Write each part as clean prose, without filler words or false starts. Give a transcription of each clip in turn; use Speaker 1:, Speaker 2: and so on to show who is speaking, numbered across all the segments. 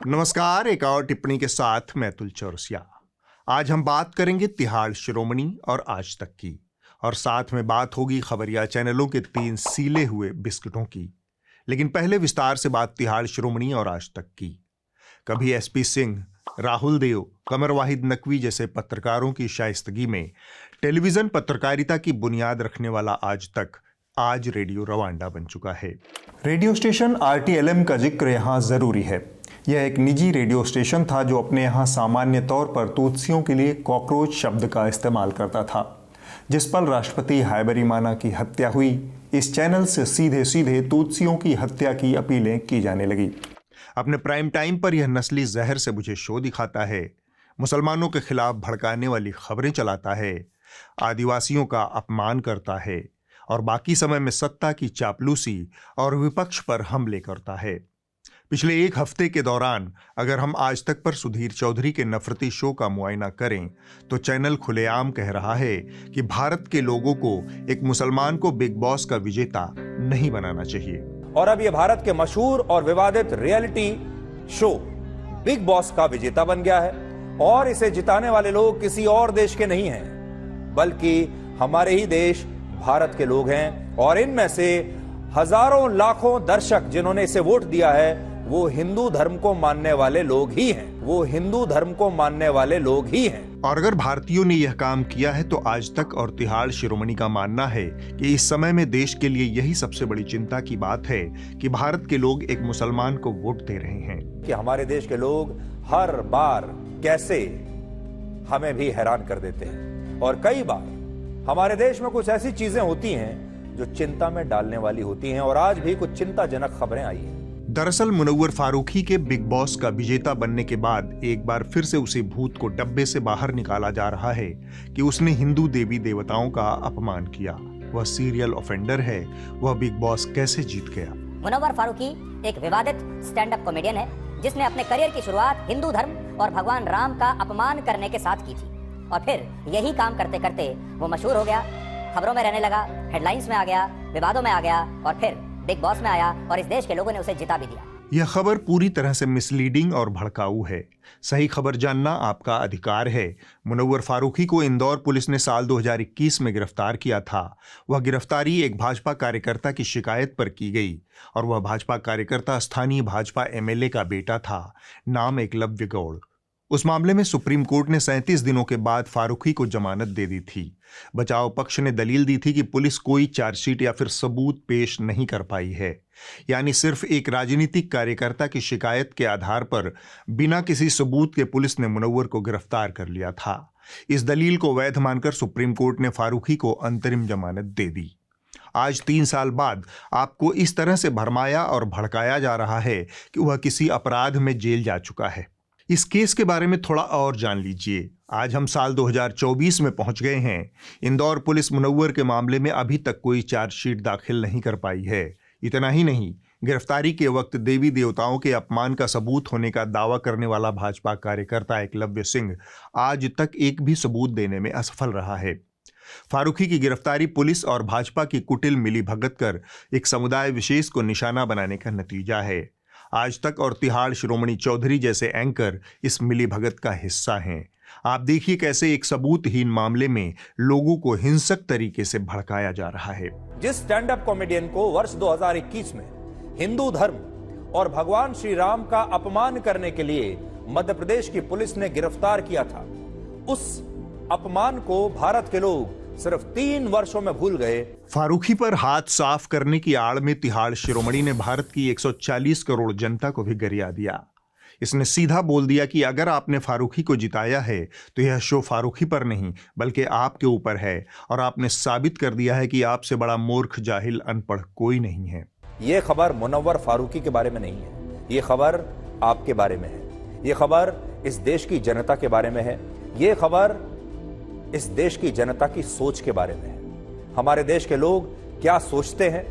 Speaker 1: नमस्कार। एक और टिप्पणी के साथ मैं अतुल चौरसिया। आज हम बात करेंगे तिहाड़ शिरोमणि और आज तक की, और साथ में बात होगी खबरिया चैनलों के 3 सीले हुए बिस्कुटों की। लेकिन पहले विस्तार से बात तिहाड़ शिरोमणि और आज तक की। कभी एसपी सिंह, राहुल देव, कमर वाहिद नकवी जैसे पत्रकारों की शाइस्तगी में टेलीविजन पत्रकारिता की बुनियाद रखने वाला आज तक आज रेडियो रवांडा बन चुका है। रेडियो स्टेशन RTLM का जिक्र यहाँ जरूरी है। यह एक निजी रेडियो स्टेशन था जो अपने यहाँ सामान्य तौर पर तूत्सियों के लिए कॉकरोच शब्द का इस्तेमाल करता था। जिस पल राष्ट्रपति हायबरीमाना की हत्या हुई, इस चैनल से सीधे सीधे तूत्सियों की हत्या की अपीलें की जाने लगी। अपने प्राइम टाइम पर यह नस्ली जहर से मुझे शो दिखाता है, मुसलमानों के खिलाफ भड़काने वाली खबरें चलाता है, आदिवासियों का अपमान करता है और बाकी समय में सत्ता की चापलूसी और विपक्ष पर हमले करता है। पिछले एक हफ्ते के दौरान अगर हम आज तक पर सुधीर चौधरी के नफरती शो का मुआयना करें तो चैनल खुलेआम कह रहा है कि भारत के लोगों को एक मुसलमान को बिग बॉस का विजेता नहीं बनाना चाहिए।
Speaker 2: और अब यह भारत के मशहूर और विवादित रियलिटी शो बिग बॉस का विजेता बन गया है और इसे जिताने वाले लोग किसी और देश के नहीं हैं, बल्कि हमारे ही देश भारत के लोग हैं। और इनमें से हजारों लाखों दर्शक जिन्होंने इसे वोट दिया है वो हिंदू धर्म को मानने वाले लोग ही हैं। वो हिंदू धर्म को मानने वाले लोग ही हैं।
Speaker 1: और अगर भारतीयों ने यह काम किया है तो आज तक और तिहाड़ शिरोमणि का मानना है कि इस समय में देश के लिए यही सबसे बड़ी चिंता की बात है कि भारत के लोग एक मुसलमान को वोट दे रहे हैं।
Speaker 2: कि हमारे देश के लोग हर बार कैसे हमें भी हैरान कर देते हैं और कई बार हमारे देश में कुछ ऐसी चीजें होती हैं जो चिंता में डालने वाली होती हैं और आज भी कुछ चिंताजनक खबरें आई हैं।
Speaker 1: दरअसल मुनव्वर फारूकी के बिग बॉस का विजेता बनने के बाद एक बार फिर से उसी भूत को डब्बे से बाहर निकाला जा रहा है कि उसने हिंदू देवी देवताओं का अपमान किया। वह सीरियल ऑफेंडर है, वह बिग बॉस कैसे जीत गया?
Speaker 3: मुनव्वर फारूकी एक विवादित स्टैंड अप कॉमेडियन है जिसने अपने करियर की शुरुआत हिंदू धर्म और भगवान राम का अपमान करने के साथ की थी और फिर यही काम करते करते वो मशहूर हो गया, खबरों में रहने लगा, हेडलाइंस में आ गया, विवादों में आ गया और फिर बिग बॉस में आया और इस देश के लोगों ने उसे जिता भी दिया।
Speaker 1: यह खबर पूरी तरह से मिसलीडिंग और भड़काऊ है। सही खबर जानना आपका अधिकार है। मुनव्वर फारूकी को इंदौर पुलिस ने साल 2021 में गिरफ्तार किया था। वह गिरफ्तारी एक भाजपा कार्यकर्ता की शिकायत पर की गई और वह भाजपा कार्यकर्ता स्थानीय भाजपा MLA का बेटा था, नाम एकलव्य गौड़। उस मामले में सुप्रीम कोर्ट ने 37 दिनों के बाद फारूकी को जमानत दे दी थी। बचाव पक्ष ने दलील दी थी कि पुलिस कोई चार्जशीट या फिर सबूत पेश नहीं कर पाई है, यानी सिर्फ एक राजनीतिक कार्यकर्ता की शिकायत के आधार पर बिना किसी सबूत के पुलिस ने मुनव्वर को गिरफ्तार कर लिया था। इस दलील को वैध मानकर सुप्रीम कोर्ट ने फारूकी को अंतरिम जमानत दे दी। आज 3 साल बाद आपको इस तरह से भरमाया और भड़काया जा रहा है कि वह किसी अपराध में जेल जा चुका है। इस केस के बारे में थोड़ा और जान लीजिए। आज हम साल 2024 में पहुंच गए हैं। इंदौर पुलिस मुनव्वर के मामले में अभी तक कोई चार्जशीट दाखिल नहीं कर पाई है। इतना ही नहीं, गिरफ्तारी के वक्त देवी देवताओं के अपमान का सबूत होने का दावा करने वाला भाजपा कार्यकर्ता एकलव्य सिंह आज तक एक भी सबूत देने में असफल रहा है। फारूकी की गिरफ्तारी पुलिस और भाजपा की कुटिल मिलीभगत कर एक समुदाय विशेष को निशाना बनाने का नतीजा है। आज तक और तिहाड़ शिरोमणि चौधरी जैसे एंकर इस मिलीभगत का हिस्सा हैं। आप देखिए कैसे एक सबूतहीन मामले में लोगों को हिंसक तरीके से भड़काया जा रहा है।
Speaker 2: जिस स्टैंड अप कॉमेडियन को वर्ष 2021 में हिंदू धर्म और भगवान श्री राम का अपमान करने के लिए मध्य प्रदेश की पुलिस ने गिरफ्तार किया था, उस अपमान को भारत के लोग सिर्फ 3 वर्षों में भूल गए।
Speaker 1: फारूकी पर हाथ साफ करने की आड़ में तिहाड़ शिरोमणि ने भारत की 140 करोड़ जनता को भी गरिया दिया। इसने सीधा बोल दिया कि अगर आपने फारूकी को जिताया है तो यह शो फारूकी पर नहीं बल्कि आपके ऊपर है, और आपने साबित कर दिया है कि आपसे बड़ा मूर्ख, जाहिल, अनपढ़ कोई नहीं है।
Speaker 2: यह खबर मुनव्वर फारूकी के बारे में नहीं है, यह खबर आपके बारे में है। यह खबर इस देश की जनता के बारे में है। यह खबर इस देश की जनता की सोच के बारे में है। हमारे देश के लोग क्या सोचते हैं,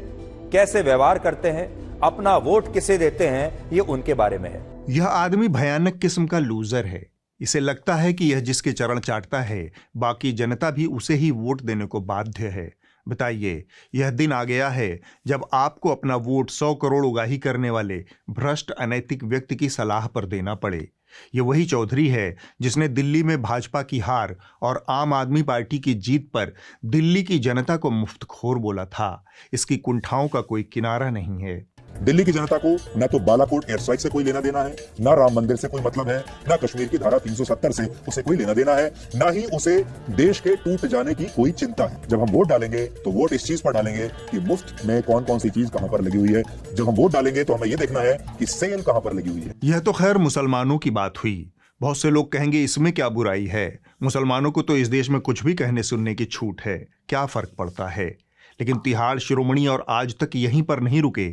Speaker 2: कैसे व्यवहार करते हैं, अपना वोट किसे देते हैं, ये उनके बारे में है।
Speaker 1: यह आदमी भयानक किस्म का लूजर है। इसे लगता है कि यह जिसके चरण चाटता है बाकी जनता भी उसे ही वोट देने को बाध्य है। बताइए, यह दिन आ गया है जब आपको अपना वोट 100 करोड़ उगाही करने वाले भ्रष्ट अनैतिक व्यक्ति की सलाह पर देना पड़े। ये वही चौधरी है जिसने दिल्ली में भाजपा की हार और आम आदमी पार्टी की जीत पर दिल्ली की जनता को मुफ्तखोर बोला था। इसकी कुंठाओं का कोई किनारा नहीं है।
Speaker 4: दिल्ली की जनता को न तो बालाकोट एयर स्ट्राइक से कोई लेना देना है, न राम मंदिर से कोई मतलब है, न कश्मीर की धारा 370 से उसे कोई लेना देना है, न ही उसे देश के टूट जाने की कोई चिंता है। जब हम वोट डालेंगे तो वोट इस चीज पर डालेंगे कि मुफ्त में कौन कौन सी चीज कहां पर लगी हुई है। जब हम वोट डालेंगे तो हमें यह देखना है कि सेल कहां पर लगी हुई है।
Speaker 1: यह तो खैर मुसलमानों की बात हुई। बहुत से लोग कहेंगे इसमें क्या बुराई है, मुसलमानों को तो इस देश में कुछ भी कहने सुनने की छूट है, क्या फर्क पड़ता है। लेकिन तिहाड़ शिरोमणि और आज तक यहीं पर नहीं रुके।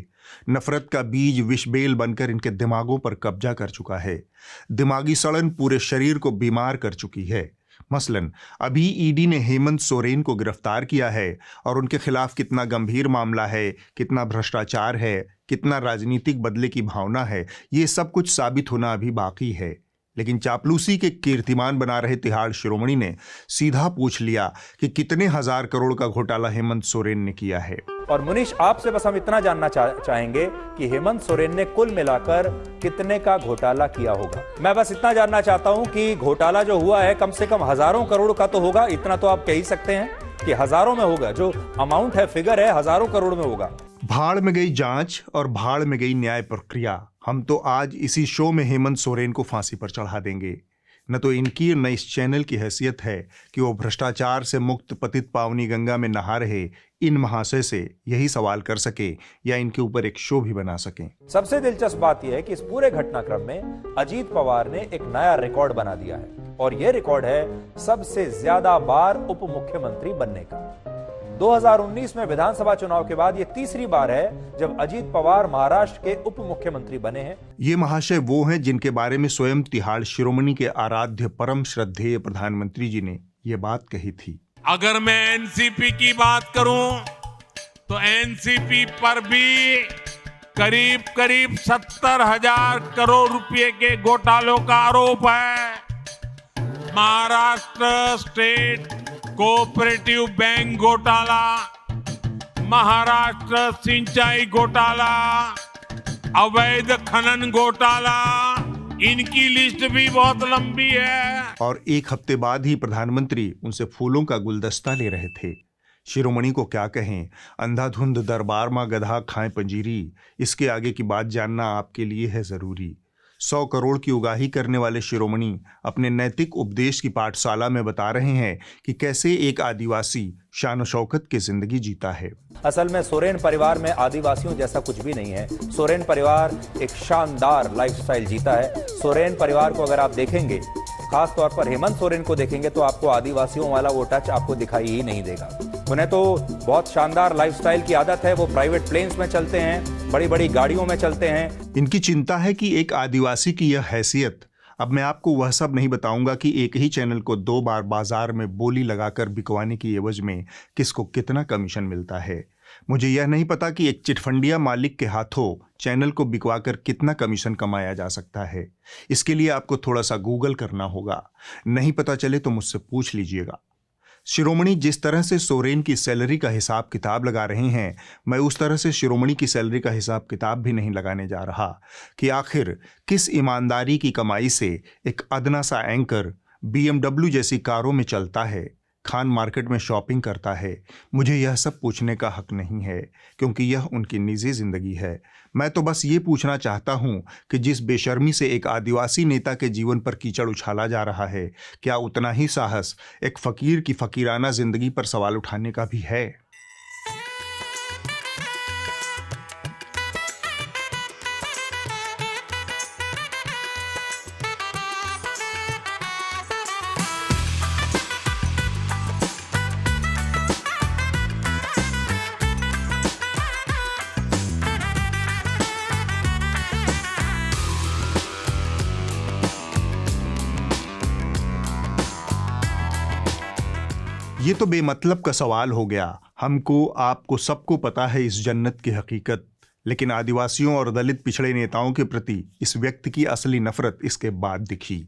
Speaker 1: नफरत का बीज विषबेल बनकर इनके दिमागों पर कब्जा कर चुका है। दिमागी सड़न पूरे शरीर को बीमार कर चुकी है। मसलन अभी ईडी ने हेमंत सोरेन को गिरफ्तार किया है और उनके खिलाफ कितना गंभीर मामला है, कितना भ्रष्टाचार है, कितना राजनीतिक बदले की भावना है, ये सब कुछ साबित होना अभी बाकी है। लेकिन चापलूसी के कीर्तिमान बना रहे तिहाड़ शिरोमणि ने सीधा पूछ लिया कि कितने हजार करोड़ का घोटाला हेमंत सोरेन ने किया है।
Speaker 2: और मुनीश, आपसे बस हम इतना जानना चाहेंगे कि हेमंत सोरेन ने कुल मिलाकर कितने का घोटाला किया होगा। मैं बस इतना जानना चाहता हूं कि घोटाला जो हुआ है कम से कम हजारों करोड़ का तो होगा। इतना तो आप कह ही सकते हैं कि हजारों में होगा। जो अमाउंट है, फिगर है, हजारों करोड़ में होगा।
Speaker 1: भाड़ में गई जांच और भाड़ में गई न्याय प्रक्रिया। हम तो आज इसी शो में हेमंत सोरेन को फांसी पर चढ़ा देंगे। न तो इनकी न इस चैनल की हैसियत है कि वो भ्रष्टाचार से मुक्त पतित पावनी गंगा में नहा रहे इन महाशय से यही सवाल कर सके या इनके ऊपर एक शो भी बना सकें।
Speaker 2: सबसे दिलचस्प बात यह है कि इस पूरे घटनाक्रम में अजीत पवार ने एक नया रिकॉर्ड बना दिया है और यह रिकॉर्ड है सबसे ज्यादा बार उप मुख्यमंत्री बनने का। 2019 में विधानसभा चुनाव के बाद यह तीसरी बार है जब अजीत पवार महाराष्ट्र के उप मुख्यमंत्री बने हैं।
Speaker 1: ये महाशय वो हैं जिनके बारे में स्वयं तिहाड़ शिरोमणि के आराध्य परम श्रद्धेय प्रधानमंत्री जी ने ये बात कही थी।
Speaker 5: अगर मैं एनसीपी की बात करूं तो एनसीपी पर भी करीब करीब 70,000 करोड़ रुपए के घोटालों का आरोप है। महाराष्ट्र स्टेट कोऑपरेटिव बैंक घोटाला, महाराष्ट्र सिंचाई घोटाला, अवैध खनन घोटाला, इनकी लिस्ट भी बहुत लंबी है।
Speaker 1: और एक हफ्ते बाद ही प्रधानमंत्री उनसे फूलों का गुलदस्ता ले रहे थे। शिरोमणि को क्या कहें, अंधाधुंध दरबार मां गधा खाएं पंजीरी, इसके आगे की बात जानना आपके लिए है जरूरी। 100 करोड़ की उगाही करने वाले शिरोमणि अपने नैतिक उपदेश की पाठशाला में बता रहे हैं कि कैसे एक आदिवासी शान शौकत की जिंदगी जीता है।
Speaker 2: असल में सोरेन परिवार में आदिवासियों जैसा कुछ भी नहीं है। सोरेन परिवार एक शानदार लाइफस्टाइल जीता है। सोरेन परिवार को अगर आप देखेंगे, खास तौर पर हेमंत सोरेन को देखेंगे, तो आपको आदिवासियों वाला वो टच आपको दिखाई ही नहीं देगा। उन्हें तो बहुत शानदार लाइफस्टाइल की आदत है। वो प्राइवेट प्लेन्स में चलते हैं, बड़ी बड़ी गाड़ियों में चलते हैं।
Speaker 1: इनकी चिंता है कि एक आदिवासी की यह हैसियत। अब मैं आपको वह सब नहीं बताऊंगा कि एक ही चैनल को 2 बार बाजार में बोली लगाकर बिकवाने की एवज में किसको कितना कमीशन मिलता है। मुझे यह नहीं पता कि एक चिटफंडिया मालिक के हाथों चैनल को बिकवाकर कितना कमीशन कमाया जा सकता है। इसके लिए आपको थोड़ा सा गूगल करना होगा। नहीं पता चले तो मुझसे पूछ लीजिएगा। शिरोमणि जिस तरह से सोरेन की सैलरी का हिसाब किताब लगा रहे हैं, मैं उस तरह से शिरोमणि की सैलरी का हिसाब किताब भी नहीं लगाने जा रहा कि आखिर किस ईमानदारी की कमाई से एक अदना सा एंकर BMW जैसी कारों में चलता है, खान मार्केट में शॉपिंग करता है। मुझे यह सब पूछने का हक नहीं है क्योंकि यह उनकी निजी जिंदगी है। मैं तो बस ये पूछना चाहता हूं कि जिस बेशर्मी से एक आदिवासी नेता के जीवन पर कीचड़ उछाला जा रहा है, क्या उतना ही साहस एक फकीर की फकीराना जिंदगी पर सवाल उठाने का भी है? ये तो बेमतलब का सवाल हो गया। हमको, आपको, सबको पता है इस जन्नत की हकीकत, लेकिन आदिवासियों और दलित पिछड़े नेताओं के प्रति इस व्यक्ति की असली नफरत इसके बाद दिखी।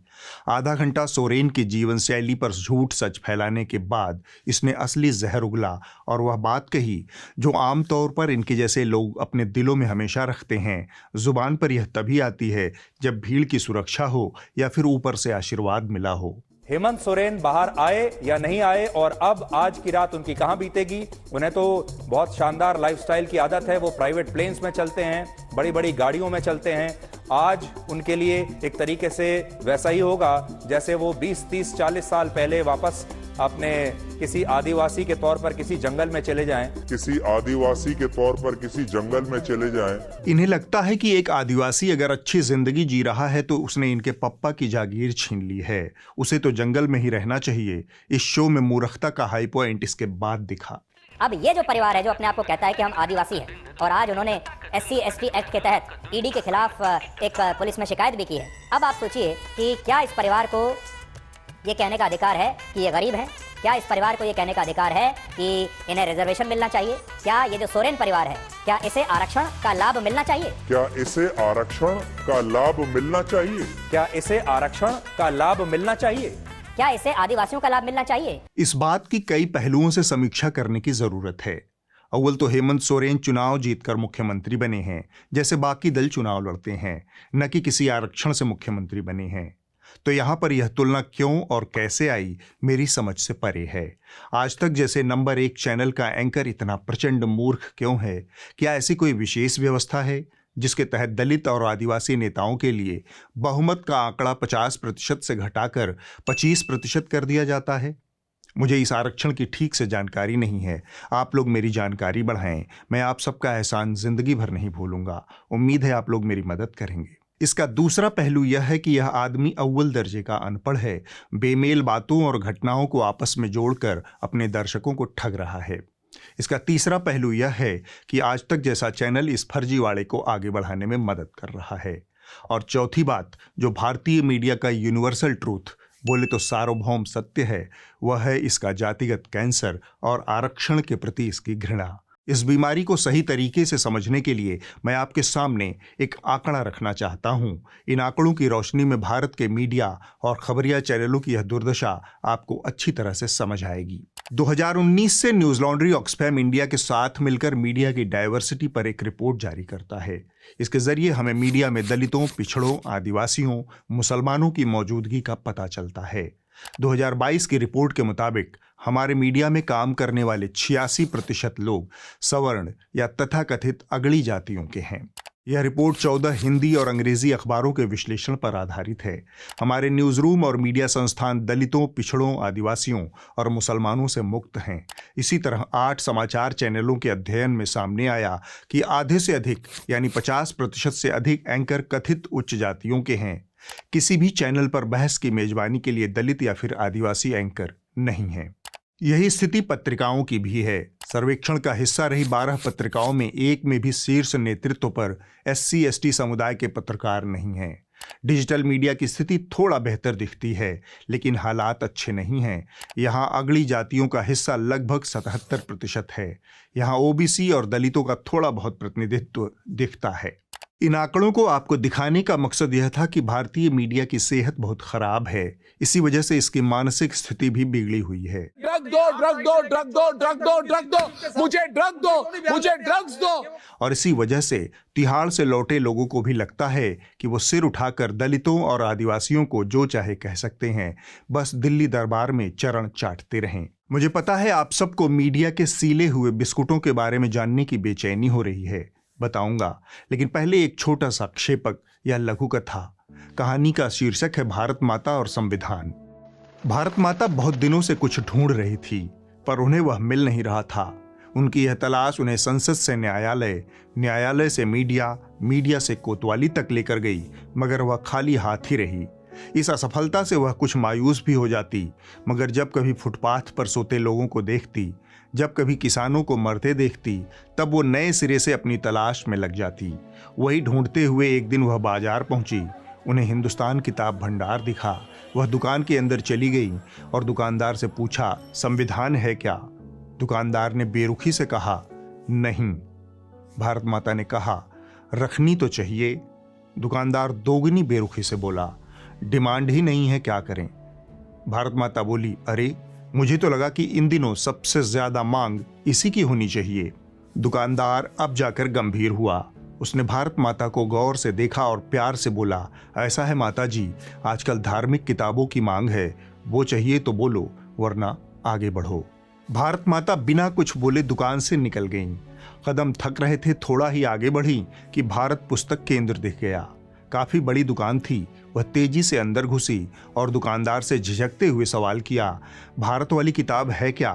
Speaker 1: आधा घंटा सोरेन की जीवन शैली पर झूठ सच फैलाने के बाद इसने असली जहर उगला और वह बात कही जो आमतौर पर इनके जैसे लोग अपने दिलों में हमेशा रखते हैं। जुबान पर यह तभी आती है जब भीड़ की सुरक्षा हो या फिर ऊपर से आशीर्वाद मिला हो।
Speaker 2: हेमंत सोरेन बाहर आए या नहीं आए और अब आज की रात उनकी कहां बीतेगी। उन्हें तो बहुत शानदार लाइफस्टाइल की आदत है, वो प्राइवेट प्लेन्स में चलते हैं, बड़ी बड़ी गाड़ियों में चलते हैं। आज उनके लिए एक तरीके से वैसा ही होगा जैसे वो 20, 30, 40 साल पहले वापस अपने किसी आदिवासी के तौर पर किसी जंगल में चले जाएं।
Speaker 4: किसी आदिवासी के तौर पर किसी जंगल में चले जाएं।
Speaker 1: इन्हें लगता है कि एक आदिवासी अगर अच्छी जिंदगी जी रहा है तो उसने इनके पप्पा की जागीर छीन ली है, उसे तो जंगल में ही रहना चाहिए। इस शो में मूर्खता का हाई पॉइंट इसके बाद दिखा।
Speaker 3: अब ये जो परिवार है जो अपने आप को कहता है कि हम आदिवासी हैं और आज उन्होंने SC/ST एक्ट के तहत ED के खिलाफ एक पुलिस में शिकायत भी की है। अब आप सोचिए कि क्या इस परिवार को ये कहने का अधिकार है कि ये गरीब हैं? क्या इस परिवार को ये कहने का अधिकार है कि इन्हें रिजर्वेशन मिलना चाहिए? क्या ये जो सोरेन परिवार है क्या इसे आरक्षण का लाभ मिलना चाहिए?
Speaker 4: क्या इसे आरक्षण का लाभ मिलना चाहिए?
Speaker 2: क्या इसे आरक्षण का लाभ मिलना चाहिए?
Speaker 3: क्या इसे आदिवासियों का लाभ मिलना चाहिए?
Speaker 1: इस बात की कई पहलुओं से समीक्षा करने की जरूरत है। अव्वल तो हेमंत सोरेन चुनाव जीतकर मुख्यमंत्री बने हैं जैसे बाकी दल चुनाव लड़ते हैं, न कि किसी आरक्षण से मुख्यमंत्री बने हैं। तो यहां पर यह तुलना क्यों और कैसे आई मेरी समझ से परे है। आज तक जैसे नंबर 1 चैनल का एंकर इतना प्रचंड मूर्ख क्यों है? क्या ऐसी कोई विशेष व्यवस्था है जिसके तहत दलित और आदिवासी नेताओं के लिए बहुमत का आंकड़ा 50% से घटाकर 25% कर दिया जाता है? मुझे इस आरक्षण की ठीक से जानकारी नहीं है। आप लोग मेरी जानकारी बढ़ाएं। मैं आप सबका एहसान जिंदगी भर नहीं भूलूंगा। उम्मीद है आप लोग मेरी मदद करेंगे। इसका दूसरा पहलू यह है कि यह आदमी अव्वल दर्जे का अनपढ़ है, बेमेल बातों और घटनाओं को आपस में जोड़कर अपने दर्शकों को ठग रहा है। इसका तीसरा पहलू यह है कि आज तक जैसा चैनल इस फर्जीवाड़े को आगे बढ़ाने में मदद कर रहा है। और चौथी बात जो भारतीय मीडिया का यूनिवर्सल ट्रूथ, बोले तो सार्वभौम सत्य है, वह है इसका जातिगत कैंसर और आरक्षण के प्रति इसकी घृणा। इस बीमारी को सही तरीके से समझने के लिए मैं आपके सामने एक आंकड़ा रखना चाहता हूं। इन आंकड़ों की रोशनी में भारत के मीडिया और खबरिया चैनलों की यह दुर्दशा आपको अच्छी तरह से समझ आएगी। 2019 से न्यूज लॉन्ड्री ऑक्सफैम इंडिया के साथ मिलकर मीडिया की डाइवर्सिटी पर एक रिपोर्ट जारी करता है। इसके जरिए हमें मीडिया में दलितों, पिछड़ों, आदिवासियों, मुसलमानों की मौजूदगी का पता चलता है। 2022 की रिपोर्ट के मुताबिक हमारे मीडिया में काम करने वाले 86% लोग सवर्ण या तथाकथित अगड़ी जातियों के हैं। यह रिपोर्ट 14 हिंदी और अंग्रेजी अखबारों के विश्लेषण पर आधारित है। हमारे न्यूज़ रूम और मीडिया संस्थान दलितों, पिछड़ों, आदिवासियों और मुसलमानों से मुक्त हैं। इसी तरह 8 समाचार चैनलों के अध्ययन में सामने आया कि आधे से अधिक यानी 50% से अधिक एंकर कथित उच्च जातियों के हैं। किसी भी चैनल पर बहस की मेजबानी के लिए दलित या फिर आदिवासी एंकर नहीं है। यही स्थिति पत्रिकाओं की भी है। सर्वेक्षण का हिस्सा रही 12 पत्रिकाओं में एक में भी शीर्ष नेतृत्व पर SC/ST समुदाय के पत्रकार नहीं हैं। डिजिटल मीडिया की स्थिति थोड़ा बेहतर दिखती है, लेकिन हालात अच्छे नहीं हैं। यहाँ अगड़ी जातियों का हिस्सा लगभग 77% है। यहाँ OBC और दलितों का थोड़ा बहुत प्रतिनिधित्व दिखता है। इन आंकड़ों को आपको दिखाने का मकसद यह था कि भारतीय मीडिया की सेहत बहुत खराब है। इसी वजह से इसकी मानसिक स्थिति भी बिगड़ी हुई है।
Speaker 6: ड्रग दो, ड्रग दो, ड्रग दो, ड्रग दो, ड्रग दो, मुझे ड्रग दो, मुझे ड्रग्स दो।
Speaker 1: और इसी वजह से तिहाड़ से लौटे लोगों को भी लगता है कि वो सिर उठाकर दलितों और आदिवासियों को जो चाहे कह सकते हैं, बस दिल्ली दरबार में चरण चाटते रहें। मुझे पता है आप सबको मीडिया के सीले हुए बिस्कुटों के बारे में जानने की बेचैनी हो रही है, बताऊंगा। लेकिन पहले एक छोटा सा क्षेपक या लघु कथा। कहानी का शीर्षक है भारत माता और संविधान। भारत माता बहुत दिनों से कुछ ढूंढ रही थी, पर उन्हें वह मिल नहीं रहा था। उनकी यह तलाश उन्हें संसद से न्यायालय, न्यायालय से मीडिया, मीडिया से कोतवाली तक लेकर गई, मगर वह खाली हाथ ही रही। इस असफलता से वह कुछ मायूस भी हो जाती, मगर जब कभी फुटपाथ पर सोते लोगों को देखती, जब कभी किसानों को मरते देखती, तब वो नए सिरे से अपनी तलाश में लग जाती। वही ढूंढते हुए एक दिन वह बाजार पहुंची। उन्हें हिंदुस्तान किताब भंडार दिखा। वह दुकान के अंदर चली गई और दुकानदार से पूछा, संविधान है क्या? दुकानदार ने बेरुखी से कहा, नहीं। भारत माता ने कहा, रखनी तो चाहिए। दुकानदार दोगुनी बेरुखी से बोला, डिमांड ही नहीं है, क्या करें। भारत माता बोली, अरे मुझे तो लगा कि इन दिनों सबसे ज्यादा मांग इसी की होनी चाहिए। दुकानदार अब जाकर गंभीर हुआ। उसने भारत माता को गौर से देखा और प्यार से बोला, ऐसा है माता जी, आजकल धार्मिक किताबों की मांग है, वो चाहिए तो बोलो, वरना आगे बढ़ो। भारत माता बिना कुछ बोले दुकान से निकल गईं। कदम थक रहे थे, थोड़ा ही आगे बढ़ी कि भारत पुस्तक केंद्र दिख गया। काफी बड़ी दुकान थी। वह तेजी से अंदर घुसी और दुकानदार से झिझकते हुए सवाल किया, भारत वाली किताब है क्या?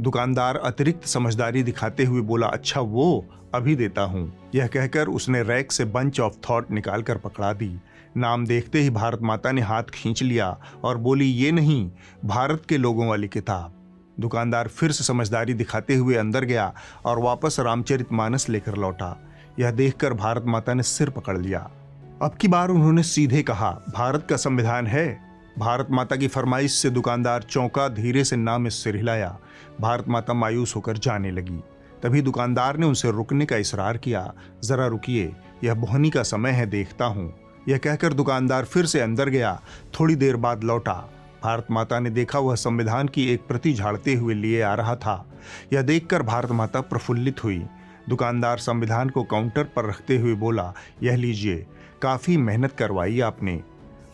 Speaker 1: दुकानदार अतिरिक्त समझदारी दिखाते हुए बोला, अच्छा वो अभी देता हूं। यह कहकर उसने रैक से बंच ऑफ थॉट निकालकर पकड़ा दी। नाम देखते ही भारत माता ने हाथ खींच लिया और बोली, ये नहीं, भारत के लोगों वाली किताब। दुकानदार फिर से समझदारी दिखाते हुए अंदर गया और वापस रामचरितमानस लेकर लौटा। यह देखकर भारत माता ने सिर पकड़ लिया। अब की बार उन्होंने सीधे कहा, भारत का संविधान है। भारत माता की फरमाइश से दुकानदार चौंका, धीरे से ना में सिर हिलाया। भारत माता मायूस होकर जाने लगी। तभी दुकानदार ने उनसे रुकने का इसरार किया। जरा रुकिए, यह बोहनी का समय है, देखता हूं। यह कहकर दुकानदार फिर से अंदर गया। थोड़ी देर बाद लौटा। भारत माता ने देखा वह संविधान की एक प्रति झाड़ते हुए लिए आ रहा था। यह देखकर भारत माता प्रफुल्लित हुई। दुकानदार संविधान को काउंटर पर रखते हुए बोला, यह लीजिए, काफी मेहनत करवाई आपने।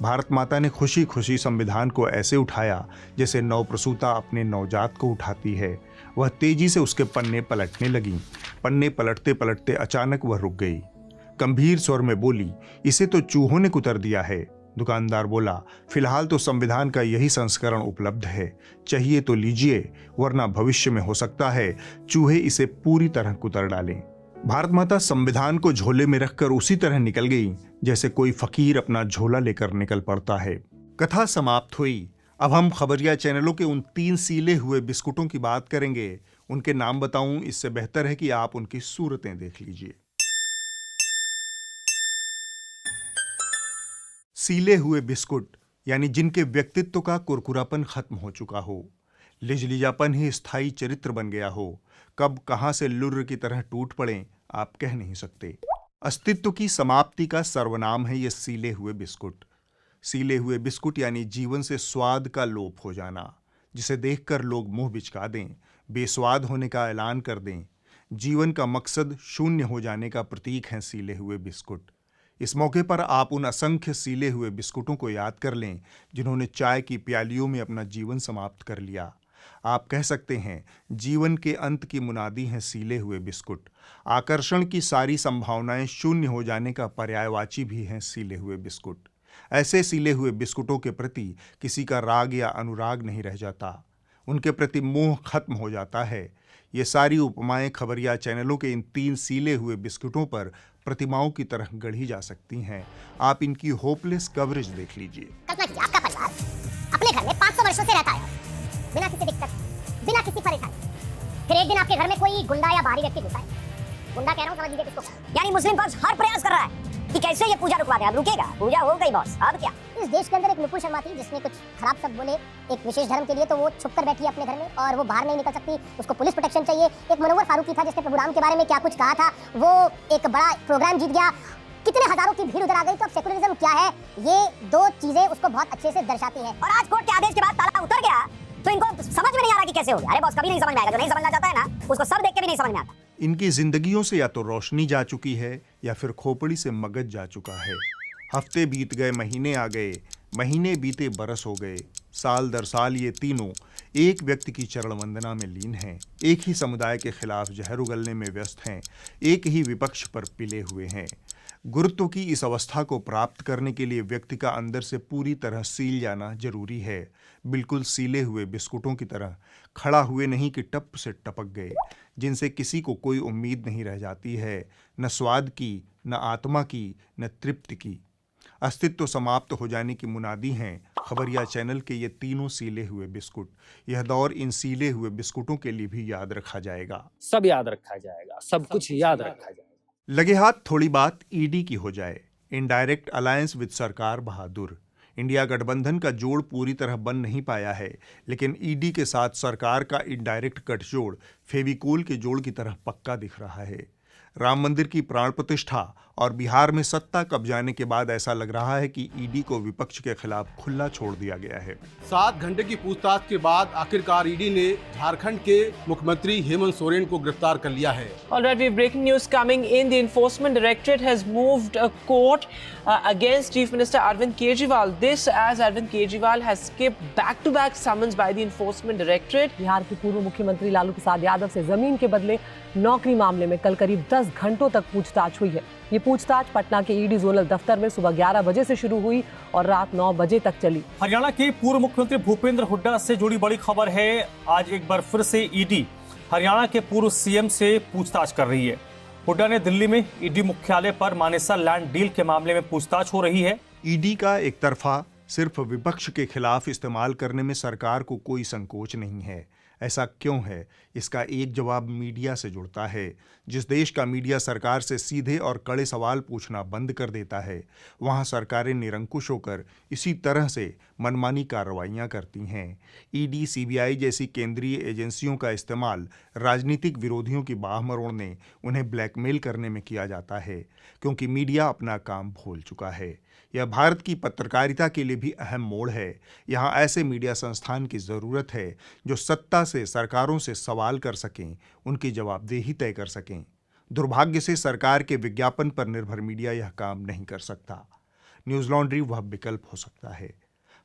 Speaker 1: भारत माता ने खुशी खुशी संविधान को ऐसे उठाया जैसे नवप्रसूता अपने नवजात को उठाती है। वह तेजी से उसके पन्ने पलटने लगी। पन्ने पलटते पलटते अचानक वह रुक गई। गंभीर स्वर में बोली, इसे तो चूहों ने कुतर दिया है। दुकानदार बोला, फिलहाल तो संविधान का यही संस्करण उपलब्ध है, चाहिए तो लीजिए, वरना भविष्य में हो सकता है चूहे इसे पूरी तरह कुतर डालें। भारत माता संविधान को झोले में रखकर उसी तरह निकल गई जैसे कोई फकीर अपना झोला लेकर निकल पड़ता है। कथा समाप्त हुई। अब हम खबरिया चैनलों के उन 3 सीले हुए बिस्कुटों की बात करेंगे। उनके नाम बताऊं इससे बेहतर है कि आप उनकी सूरतें देख लीजिए। सीले हुए बिस्कुट यानी जिनके व्यक्तित्व का कुरकुरापन खत्म हो चुका हो, लिजलिजापन ही स्थायी चरित्र बन गया हो, कब कहां से लुर्र की तरह टूट पड़े आप कह नहीं सकते। अस्तित्व की समाप्ति का सर्वनाम है ये सीले हुए बिस्कुट। सीले हुए बिस्कुट यानी जीवन से स्वाद का लोप हो जाना, जिसे देखकर लोग मुंह बिचका दें, बेस्वाद होने का ऐलान कर दें। जीवन का मकसद शून्य हो जाने का प्रतीक हैं सीले हुए बिस्कुट। इस मौके पर आप उन असंख्य सीले हुए बिस्कुटों को याद कर लें जिन्होंने चाय की प्यालियों में अपना जीवन समाप्त कर लिया। आप कह सकते हैं जीवन के अंत की मुनादी हैं सीले हुए बिस्कुट। आकर्षण की सारी संभावनाएं शून्य हो जाने का पर्यायवाची भी हैं सीले हुए बिस्कुट। ऐसे सीले हुए बिस्कुटों के प्रति किसी का राग या अनुराग नहीं रह जाता, उनके प्रति मोह खत्म हो जाता है। ये सारी उपमाएं खबरिया चैनलों के इन 3 सीले हुए बिस्कुटों पर प्रतिमाओं की तरह गढ़ी जा सकती हैं। आप इनकी होपलेस कवरेज देख लीजिए।
Speaker 7: कल्पना कीजिए, आपका परिवार अपने घर में 500 वर्षों से रहता है, बिना किसी दिक्कत, बिना किसी परेशानी। फिर एक दिन आपके घर में कोई गुंडा या बाहरी व्यक्ति घुसा है। गुंडा कह रहा हूँ, समझ लीजिए किसको।
Speaker 3: यानी मुस्लिम पक्ष हर प्रयास कर रहा है कि कैसे ये पूजा रुकवा दे। अब रुकेगा, पूजा हो गई बॉस, अब क्या।
Speaker 7: इस देश के अंदर एक नुपुर शर्मा थी जिसने कुछ खराब शब्द बोले एक विशेष धर्म के लिए, तो वो छुप कर बैठी है अपने घर में और वो बाहर नहीं निकल सकती, उसको पुलिस प्रोटेक्शन चाहिए। एक मुनव्वर फारूकी था जिसने प्रभु राम के बारे में क्या कुछ कहा था, वो एक बड़ा प्रोग्राम जीत गया, कितने हजारों की भीड़ उधर आ गई। तो अब सेकुलरिज्म क्या है, ये 2 चीजें उसको बहुत अच्छे से दर्शाती हैं।
Speaker 3: और आज कोर्ट के आदेश के बाद ताला उतर गया तो इनको समझ में नहीं आ रहा कि कैसे हो गया। अरे बॉस, कभी नहीं समझ में आएगा। जो नहीं समझना चाहता है ना, उसको सब देख के भी नहीं समझ में आता।
Speaker 1: इनकी जिंदगियों से या तो रोशनी जा चुकी है या फिर खोपड़ी से मगज जा चुका है। हफ्ते बीत गए, महीने आ गए, महीने बीते बरस हो गए। साल दर साल ये तीनों एक व्यक्ति की चरण वंदना में लीन हैं, एक ही समुदाय के खिलाफ जहर उगलने में व्यस्त हैं, एक ही विपक्ष पर पिले हुए हैं। गुरुत्व की इस अवस्था को प्राप्त करने के लिए व्यक्ति का अंदर से पूरी तरह सील जाना जरूरी है। बिल्कुल सीले हुए बिस्कुटों की तरह, खड़ा हुए नहीं कि टप से टपक गए, जिनसे किसी को कोई उम्मीद नहीं रह जाती है, न स्वाद की, न आत्मा की, न तृप्ति की। अस्तित्व समाप्त हो जाने की मुनादी हैं खबरिया चैनल के ये तीनों सीले हुए बिस्कुट। यह दौर इन सीले हुए बिस्कुटों के लिए भी याद रखा जाएगा।
Speaker 8: सब याद रखा जाएगा, सब कुछ याद रखा जाएगा।
Speaker 1: लगे हाथ थोड़ी बात ईडी की हो जाए। इनडायरेक्ट अलायंस विद सरकार बहादुर। इंडिया गठबंधन का जोड़ पूरी तरह बन नहीं पाया है, लेकिन ईडी के साथ सरकार का इनडायरेक्ट गठजोड़ फेविकोल के जोड़ की तरह पक्का दिख रहा है। राम मंदिर की प्राण प्रतिष्ठा और बिहार में सत्ता कब्जाने के बाद ऐसा लग रहा है कि ईडी को विपक्ष के खिलाफ खुला छोड़ दिया गया है।
Speaker 6: 7 घंटे की पूछताछ के बाद आखिरकार ईडी ने झारखंड के मुख्यमंत्री हेमंत सोरेन को गिरफ्तार कर लिया है।
Speaker 9: All right, we have breaking news coming in. The Enforcement Directorate has moved a court against Chief Minister Arvind Kejriwal. This as Arvind Kejriwal has skipped back-to-back summons by the Enforcement Directorate.
Speaker 10: Bihar के पूर्व मुख्यमंत्री लालू प्रसाद यादव से जमीन के बदले नौकरी मामले में कल करीब 10 घंटों तक पूछताछ हुई है। ये पूछताछ पटना के ईडी जोनल दफ्तर में सुबह 11 बजे से शुरू हुई और रात 9 बजे तक चली।
Speaker 11: हरियाणा के पूर्व मुख्यमंत्री भूपेंद्र हुड्डा से जुड़ी बड़ी खबर है। आज एक बार फिर से ईडी हरियाणा के पूर्व सीएम से पूछताछ कर रही है। हुड्डा ने दिल्ली में ईडी मुख्यालय पर मानेसर लैंड डील के मामले में पूछताछ हो रही है।
Speaker 1: ईडी का एक तरफा सिर्फ विपक्ष के खिलाफ इस्तेमाल करने में सरकार को कोई संकोच नहीं है। ऐसा क्यों है? इसका एक जवाब मीडिया से जुड़ता है। जिस देश का मीडिया सरकार से सीधे और कड़े सवाल पूछना बंद कर देता है, वहाँ सरकारें निरंकुश होकर इसी तरह से मनमानी कार्रवाइयाँ करती हैं। ईडी, सीबीआई जैसी केंद्रीय एजेंसियों का इस्तेमाल राजनीतिक विरोधियों की बाह मरोड़ने, उन्हें ब्लैकमेल करने में किया जाता है, क्योंकि मीडिया अपना काम भूल चुका है। यह भारत की पत्रकारिता के लिए भी अहम मोड़ है। यहाँ ऐसे मीडिया संस्थान की ज़रूरत है जो सत्ता से, सरकारों से सवाल कर सकें, उनकी जवाबदेही तय कर सकें। दुर्भाग्य से सरकार के विज्ञापन पर निर्भर मीडिया यह काम नहीं कर सकता। न्यूज़ लॉन्ड्री वह विकल्प हो सकता है।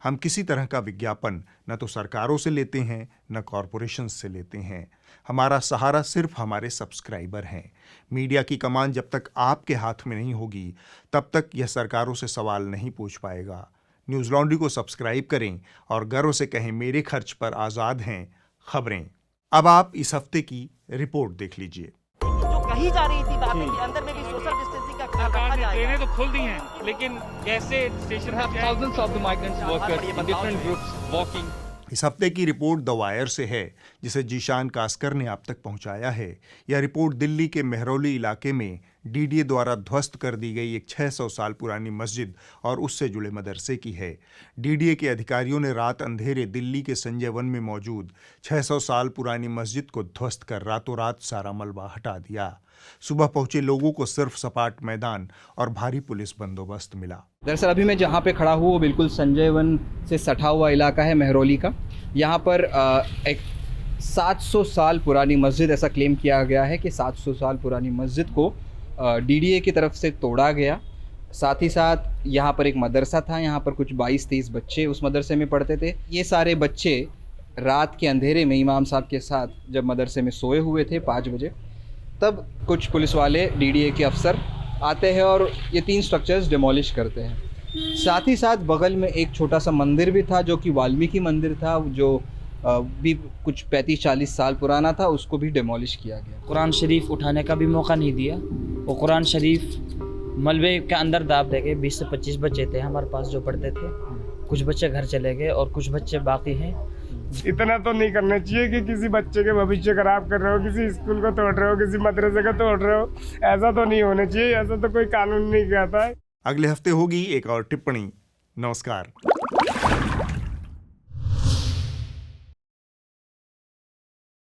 Speaker 1: हम किसी तरह का विज्ञापन न तो सरकारों से लेते हैं, न कॉरपोरेशन से लेते हैं। हमारा सहारा सिर्फ हमारे सब्सक्राइबर हैं। मीडिया की कमान जब तक आपके हाथ में नहीं होगी, तब तक यह सरकारों से सवाल नहीं पूछ पाएगा। न्यूज़ लॉन्ड्री को सब्सक्राइब करें और गर्व से कहें, मेरे खर्च पर आज़ाद हैं खबरें। अब आप इस हफ्ते की रिपोर्ट देख लीजिए।
Speaker 12: जो कही जा रही थी बातें कि अंदर में भी सोशल डिस्टेंसिंग का ख्याल रखा जाएगा।
Speaker 13: ट्रेनें तो खुल दी हैं, लेकिन कैसे स्टेशन पर thousands of the migrants workers in different groups walking।
Speaker 1: इस हफ्ते की रिपोर्ट द वायर से है, जिसे जीशान कास्कर ने आप तक पहुंचाया है। यह रिपोर्ट दिल्ली के मेहरौली इलाके में डीडीए द्वारा ध्वस्त कर दी गई एक 600 साल पुरानी मस्जिद और उससे जुड़े मदरसे की है। डीडीए के अधिकारियों ने रात अंधेरे दिल्ली के संजय वन में मौजूद 600 साल पुरानी मस्जिद को ध्वस्त कर रातों रात सारा मलबा हटा दिया। सुबह पहुंचे लोगों को सिर्फ सपाट मैदान और भारी पुलिस बंदोबस्त मिला।
Speaker 14: दरअसल अभी मैं जहाँ पे खड़ा हूँ वो बिल्कुल संजय वन से सटा हुआ इलाका है मेहरौली का। यहाँ पर एक 700 साल पुरानी मस्जिद, ऐसा क्लेम किया गया है कि 700 साल पुरानी मस्जिद को डीडीए की तरफ से तोड़ा गया। साथ ही साथ यहाँ पर एक मदरसा था, यहाँ पर कुछ 22-23 बच्चे उस मदरसे में पढ़ते थे। ये सारे बच्चे रात के अंधेरे में इमाम साहब के साथ जब मदरसे में सोए हुए थे 5 बजे, तब कुछ पुलिस वाले डीडीए के अफसर आते हैं और ये 3 स्ट्रक्चर्स डिमोलिश करते हैं। साथ ही साथ बगल में एक छोटा सा मंदिर भी था जो कि वाल्मीकि मंदिर था, जो भी कुछ 35-40 साल पुराना था, उसको भी डिमोलिश किया गया।
Speaker 8: कुरान शरीफ उठाने का भी मौका नहीं दिया। वो कुरान शरीफ मलबे के अंदर दाब दे गए। 20 से 25 बच्चे थे हमारे पास जो पढ़ते थे। कुछ बच्चे घर चले गए और कुछ बच्चे बाकी हैं।
Speaker 13: इतना तो नहीं करना चाहिए कि किसी बच्चे के भविष्य खराब कर रहे हो, किसी स्कूल को तोड़ रहे हो, किसी मदरसे को तोड़ रहे हो। ऐसा तो नहीं होना चाहिए, ऐसा तो कोई कानून नहीं कहता है।
Speaker 1: अगले हफ्ते होगी एक और टिप्पणी। नमस्कार।